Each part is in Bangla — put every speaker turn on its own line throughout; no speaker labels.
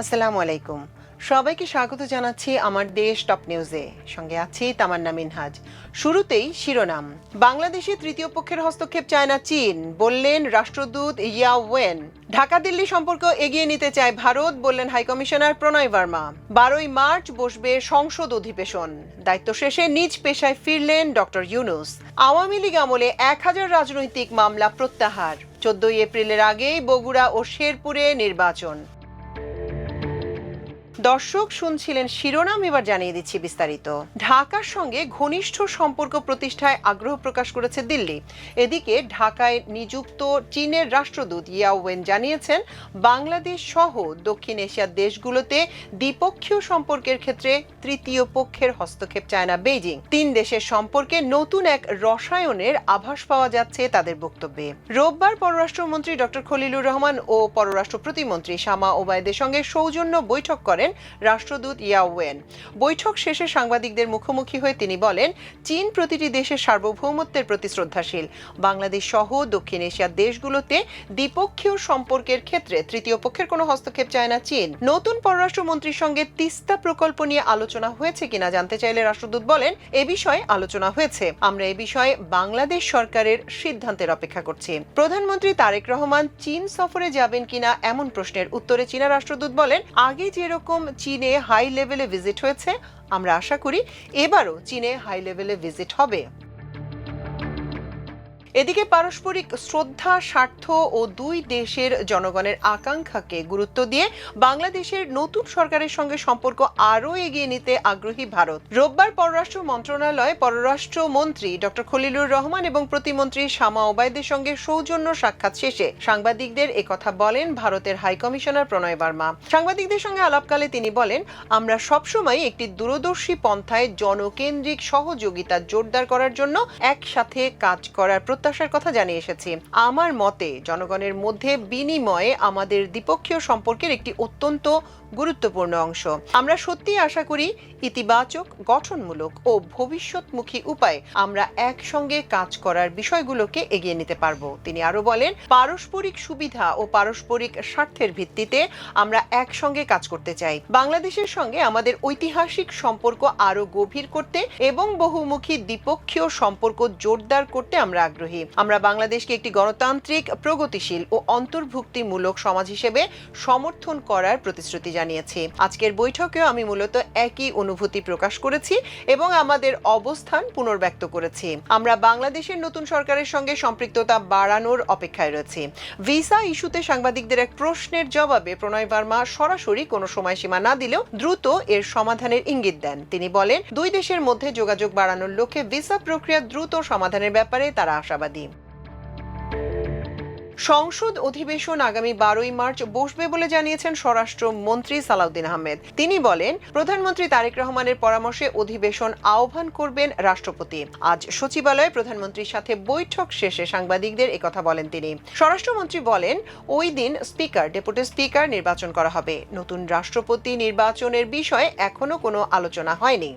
আসসালামু আলাইকুম। সবাইকে স্বাগত জানাচ্ছি আমার দেশ টপ নিউজে। সঙ্গে আছি তামান্না মিনহাজ। শুরুতেই শিরোনাম। বাংলাদেশে তৃতীয় পক্ষের হস্তক্ষেপ চায় না চীন, বললেন রাষ্ট্রদূত ইয়া ওয়েন। ঢাকা দিল্লি সম্পর্ক এগিয়ে নিতে চায় ভারত, বললেন হাইকমিশনার প্রণয় বার্মা। 12ই মার্চ বসবে সংসদ অধিবেশন। দায়িত্ব শেষে নিজ পেশায় ফিরলেন ডক্টর ইউনূস। আওয়ামী লীগ আমলে 1000 রাজনৈতিক মামলা প্রত্যাহার। 14ই এপ্রিলের আগেই বগুড়া ও শেরপুরে নির্বাচন। দর্শক শুনছিলেন শিরোনাম, এবার জানিয়ে দিচ্ছি বিস্তারিত। ঢাকার সঙ্গে ঘনিষ্ঠ সম্পর্ক প্রতিষ্ঠায় আগ্রহ প্রকাশ করেছে দিল্লি। এদিকে ঢাকায় নিযুক্ত চীনের রাষ্ট্রদূত ইয়া ওয়েন জানিয়েছেন, বাংলাদেশ সহ দক্ষিণ এশিয়ার দেশগুলোতে দ্বিপক্ষীয় সম্পর্কের ক্ষেত্রে তৃতীয় পক্ষের হস্তক্ষেপ চায় না বেইজিং। 3 দেশের সম্পর্কে নতুন এক রসায়নের আভাস পাওয়া যাচ্ছে তাদের বক্তব্যে। রোববার পররাষ্ট্রমন্ত্রী ডক্টর খলিলুর রহমান ও পররাষ্ট্র প্রতিমন্ত্রী শামা ওবায়দের সঙ্গে সৌজন্য বৈঠক করেন রাষ্ট্রদূত ইয়া ওয়েন। বৈঠক শেষে সাংবাদিকদের মুখোমুখি হয়ে তিনি বলেন, চীন প্রতিটি দেশের সার্বভৌমত্বের প্রতি শ্রদ্ধাশীল। বাংলাদেশ সহ দক্ষিণ এশিয়ার দেশগুলোতে দ্বিপক্ষীয় সম্পর্কের ক্ষেত্রে তৃতীয় পক্ষের কোনো হস্তক্ষেপ চায় না চীন। নতুন পররাষ্ট্রমন্ত্রীর সঙ্গে তিস্তা প্রকল্প নিয়ে আলোচনা হয়েছে কিনা জানতে চাইলে রাষ্ট্রদূত বলেন, এ বিষয়ে আলোচনা হয়েছে। আমরা এ বিষয়ে বাংলাদেশ সরকারের সিদ্ধান্তের অপেক্ষা করছি। প্রধানমন্ত্রী তারেক রহমান চীন সফরে যাবেন কিনা এমন প্রশ্নের উত্তরে চীনা রাষ্ট্রদূত বলেন, আগে যেরকম চীনে হাই লেভেলে ভিজিট হয়েছে, আমরা আশা করি এবারও চীনে হাই লেভেলে ভিজিট হবে। এদিকে পারস্পরিক শ্রদ্ধা, স্বার্থ ও দুই দেশের জনগণের আকাঙ্ক্ষাকে গুরুত্ব দিয়ে বাংলাদেশের নতুন সরকারের সঙ্গে সম্পর্ক আরও এগিয়ে নিতে আগ্রহী ভারত। রোববার পররাষ্ট্র মন্ত্রণালয় পররাষ্ট্রমন্ত্রী ডক্টর খলিলুর রহমান এবং প্রতিমন্ত্রী শামা ওবায়দের সঙ্গে সৌজন্য সাক্ষাৎ শেষে সাংবাদিকদের একথা বলেন ভারতের হাইকমিশনার প্রণয় বার্মা। সাংবাদিকদের সঙ্গে আলাপকালে তিনি বলেন, আমরা সবসময় একটি দূরদর্শী পন্থায় জনকেন্দ্রিক সহযোগিতা জোরদার করার জন্য একসাথে কাজ করার প্রত্যাশার কথা জানিয়ে এসেছি। আমার মতে জনগণের মধ্যে বিনিময়ে আমাদের দ্বিপক্ষীয় সম্পর্কের একটি অত্যন্ত গুরুত্বপূর্ণ অংশ। আমরা সত্যিই আশা করি ইতিবাচক, গঠনমূলক ও ভবিষ্যৎমুখী উপায়ে আমরা একসঙ্গে কাজ করার বিষয়গুলোকে এগিয়ে নিতে পারব। তিনি আরো বলেন, পারস্পরিক সুবিধা ও পারস্পরিক স্বার্থের ভিত্তিতে আমরা একসঙ্গে কাজ করতে চাই। বাংলাদেশের সঙ্গে আমাদের ঐতিহাসিক সম্পর্ক আরো গভীর করতে এবং বহুমুখী দ্বিপক্ষীয় সম্পর্ক জোরদার করতে আমরা আগ্রহী। আমরা বাংলাদেশকে একটি গণতান্ত্রিক, প্রগতিশীল ও অন্তর্ভুক্তিমূলক সমাজ হিসেবে সমর্থন করার প্রতিশ্রুতি জানিয়েছি। আজকের বৈঠকেও আমি মূলত একই অনুভূতি প্রকাশ করেছি এবং আমাদের অবস্থান পুনর্ব্যক্ত করেছি। আমরা বাংলাদেশের নতুন সরকারের সঙ্গে সম্পৃক্ততা বাড়ানোর অপেক্ষায় রয়েছি। ভিসা ইস্যুতে সাংবাদিকদের এক প্রশ্নের জবাবে প্রণয় বার্মা সরাসরি কোনো সময়সীমা না দিলেও দ্রুত এর সমাধানের ইঙ্গিত দেন। তিনি বলেন, দুই দেশের মধ্যে যোগাযোগ বাড়ানোর লক্ষ্যে ভিসা প্রক্রিয়া দ্রুত সমাধানের ব্যাপারে তারা আশাবাদী। সংসদ অধিবেশন আগামী 12ই মার্চ বসবে বলে জানিয়েছেন স্বরাষ্ট্রমন্ত্রী সালাউদ্দিন আহমেদ। তিনি বলেন, প্রধানমন্ত্রী তারেক রহমানের পরামর্শে অধিবেশন আহ্বান করবেন রাষ্ট্রপতি। আজ সচিবালয়ে প্রধানমন্ত্রীর সাথে বৈঠক শেষে সাংবাদিকদের একথা বলেন তিনি। স্বরাষ্ট্রমন্ত্রী বলেন, ওই দিন স্পিকার, ডেপুটি স্পিকার নির্বাচন করা হবে। নতুন রাষ্ট্রপতি নির্বাচনের বিষয়ে এখনো কোনো আলোচনা হয়নি।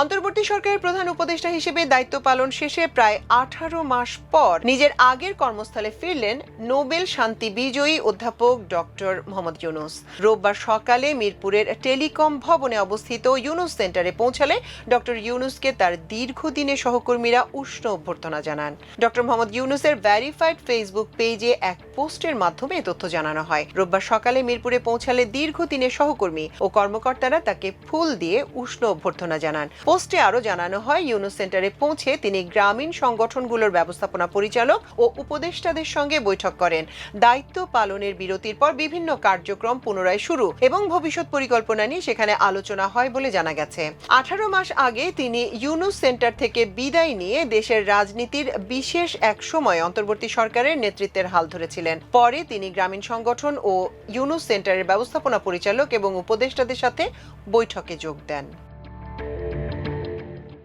অন্তর্বর্তী সরকারের প্রধান উপদেষ্টা হিসেবে দায়িত্ব পালন শেষে প্রায় 18 মাস পর নিজের আগের কর্মস্থলে ফিরলেন নোবেল শান্তি বিজয়ী অধ্যাপক ডক্টর মোহাম্মদ ইউনূস। রোববার সকালে মিরপুরের টেলিকম ভবনে অবস্থিত ইউনূস সেন্টারে পৌঁছালে ডক্টর ইউনূসকে তার দীর্ঘদিনের সহকর্মীরা উষ্ণ অভ্যর্থনা জানান। ডক্টর মোহাম্মদ ইউনূসের ভেরিফাইড ফেসবুক পেজে এক পোস্টের মাধ্যমে তথ্য জানানো হয়। রোববার সকালে মিরপুরে পৌঁছালে দীর্ঘদিনের সহকর্মী ও কর্মকর্তারা তাকে ফুল দিয়ে উষ্ণ অভ্যর্থনা জানান। পোস্টে আরো জানানো হয়, ইউনূস সেন্টারে পৌঁছে তিনি গ্রামীণ সংগঠনগুলোর ব্যবস্থাপনা পরিচালক ও উপদেষ্টাদের সঙ্গে বৈঠক করেন। দায়িত্ব পালনের বিরতির পর বিভিন্ন কার্যক্রম পুনরায় শুরু এবং ভবিষ্যৎ পরিকল্পনা নিয়ে সেখানে আলোচনা হয় বলে জানা গেছে। 18 মাস আগে তিনি ইউনূস সেন্টার থেকে বিদায় নিয়ে দেশের রাজনীতির বিশেষ এক সময় অন্তর্বর্তী সরকারের নেতৃত্বের হাল ধরেছিলেন। পরে তিনি গ্রামীণ সংগঠন ও ইউনূস সেন্টারের ব্যবস্থাপনা পরিচালক এবং উপদেষ্টাদের সাথে বৈঠকে যোগ দেন।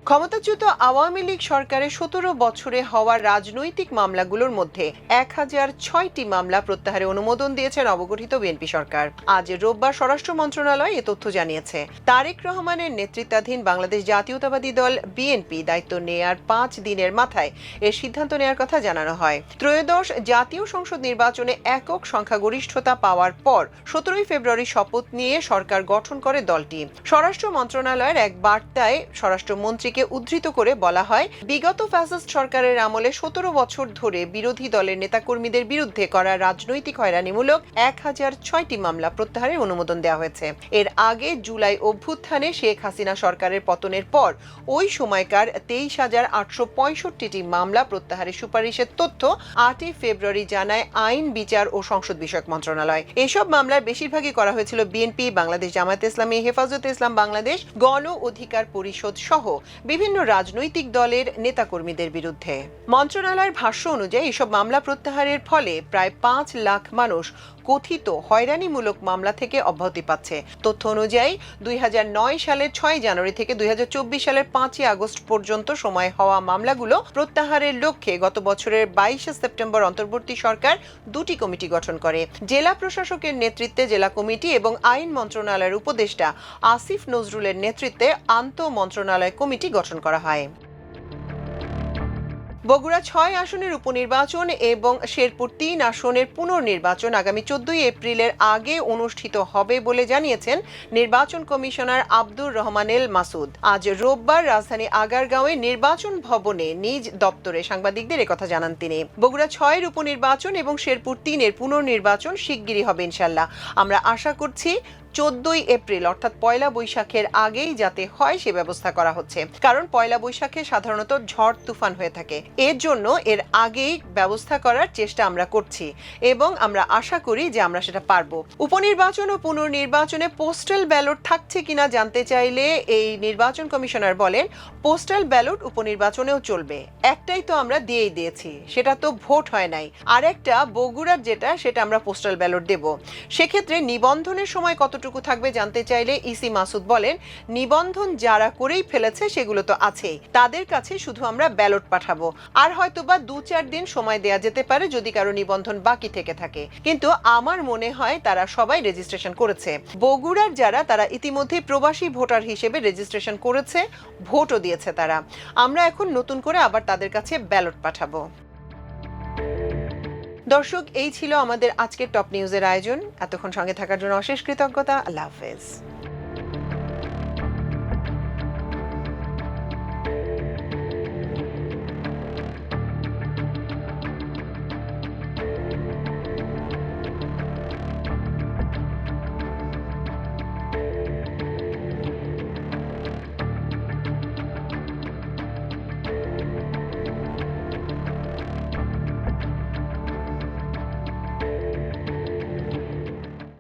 ক্ষমতাচ্যুত আওয়ামী লীগ সরকারের 17 বছরে হওয়া রাজনৈতিক মামলাগুলোর মধ্যে 1006টি মামলা প্রত্যাহারে অনুমোদন দিয়েছে নবগঠিত বিএনপি সরকার। আজ রোববার স্বরাষ্ট্র মন্ত্রণালয় এ তথ্য জানিয়েছে। তারেক রহমানের নেতৃত্বাধীন বাংলাদেশ জাতীয়তাবাদী দল বিএনপি দায়িত্ব নেয়ার 5 দিনের মাথায় এর সিদ্ধান্ত নেওয়ার কথা জানানো হয়। ত্রয়োদশ জাতীয় সংসদ নির্বাচনে একক সংখ্যাগরিষ্ঠতা পাওয়ার পর 17 ফেব্রুয়ারি শপথ নিয়ে সরকার গঠন করে দলটি। স্বরাষ্ট্র মন্ত্রণালয়ের এক বার্তায় স্বরাষ্ট্রমন্ত্রীকে উদ্ধৃত করে বলা হয়, বিগত ফ্যাসিস্ট সরকারের আমলে 17 বছর ধরে বিরোধী দলের নেতাকর্মীদের বিরুদ্ধে করা রাজনৈতিক হয়রানিমূলক 1006টি মামলা প্রত্যাহারের অনুমোদন দেওয়া হয়েছে। এর আগে জুলাই অভ্যুত্থানে শেখ হাসিনা সরকারের পতনের পর ওই সময়কার 23,865টি মামলা প্রত্যাহারের সুপারিশের তথ্য 8 ফেব্রুয়ারি জানায় আইন, বিচার ও সংসদ বিষয়ক মন্ত্রণালয়। এসব মামলার বেশিরভাগই করা হয়েছিল বিএনপি, বাংলাদেশ জামায়াতে ইসলামী, হেফাজতে ইসলাম বাংলাদেশ, গণ অধিকার পরিষদ সহ বিভিন্ন রাজনৈতিক দলের নেতাকর্মীদের বিরুদ্ধে। মন্ত্রণালয়ের ভাষ্য অনুযায়ী এসব মামলা প্রত্যাহারের ফলে প্রায় 5 লাখ মানুষ কথিত হয়রানিমূলক মামলা থেকে অব্যাহতি পাচ্ছে। তথ্য অনুযায়ী 2009 সালের 6 জানুয়ারি থেকে 2024 সালের 5 আগস্ট পর্যন্ত সময় হওয়া মামলাগুলো প্রত্যাহারের লক্ষ্যে গত বছরের 22 সেপ্টেম্বর অন্তর্বর্তী সরকার 2টি কমিটি গঠন করে। জেলা প্রশাসকের নেতৃত্বে জেলা কমিটি এবং আইন মন্ত্রণালয়ের উপদেষ্টা আসিফ নজরুলের নেতৃত্বে আন্তঃ মন্ত্রণালয় কমিটি গঠন করা হয়। বগুড়া 6 আসনের উপনির্বাচন এবং শেরপুর 3 আসনের পুনর্নির্বাচন আগামী 14 এপ্রিলের আগে অনুষ্ঠিত হবে বলে জানিয়েছেন নির্বাচন কমিশনার আব্দুর রহমানেল মাসুদ। আজ রোববার রাজধানী আগারগাঁওয়ে নির্বাচন ভবনে নিজ দপ্তরে সাংবাদিকদের একথা জানান তিনি। বগুড়া 6-এর উপনির্বাচন এবং শেরপুর 3-এর পুনর্নির্বাচন শিগগিরই হবে ইনশাল্লাহ। আমরা আশা করছি 14 এপ্রিল অর্থাৎ পয়লা বৈশাখের আগেই যাতে হয় সে ব্যবস্থা করা হচ্ছে, কারণ পয়লা বৈশাখে সাধারণত ঝড় তুফান হয়ে থাকে। এর জন্য এর আগেই ব্যবস্থা করার চেষ্টা আমরা করছি এবং আমরা আশা করি যে আমরা সেটা পারবো। উপনির্বাচন ও পুনর্নির্বাচনে পোস্টাল ব্যালট থাকছে কিনা জানতে চাইলে এই নির্বাচন কমিশনার বলেন, পোস্টাল ব্যালট উপনির্বাচনেও চলবে। একটাই তো আমরা দিয়েই দিয়েছি, সেটা তো ভোট হয় নাই। আর একটা বগুড়ার যেটা, সেটা আমরা পোস্টাল ব্যালট দেব। সেক্ষেত্রে নিবন্ধনের সময় কতটুকু থাকবে জানতে চাইলে ইসি মাসুদ বলেন, নিবন্ধন যারা করেই ফেলেছে সেগুলো তো আছেই, তাদের কাছে শুধু আমরা ব্যালট পাঠাবো। আর হয়তোবা 2-4 দিন সময় দেয়া যেতে পারে যদি কারো নিবন্ধন বাকি থেকে থাকে, কিন্তু আমার মনে হয় তারা সবাই রেজিস্ট্রেশন করেছে। বগুড়ার যারা, তারা ইতিমধ্যে প্রবাসী ভোটার হিসেবে রেজিস্ট্রেশন করেছে, ভোটও দিয়েছে তারা। আমরা এখন নতুন করে আবার তাদের কাছে ব্যালট পাঠাবো। দর্শক, এই ছিল আমাদের আজকের টপ নিউজের আয়োজন। এতক্ষণ সঙ্গে থাকার জন্য অশেষ কৃতজ্ঞতা। আল্লাহ হাফেজ।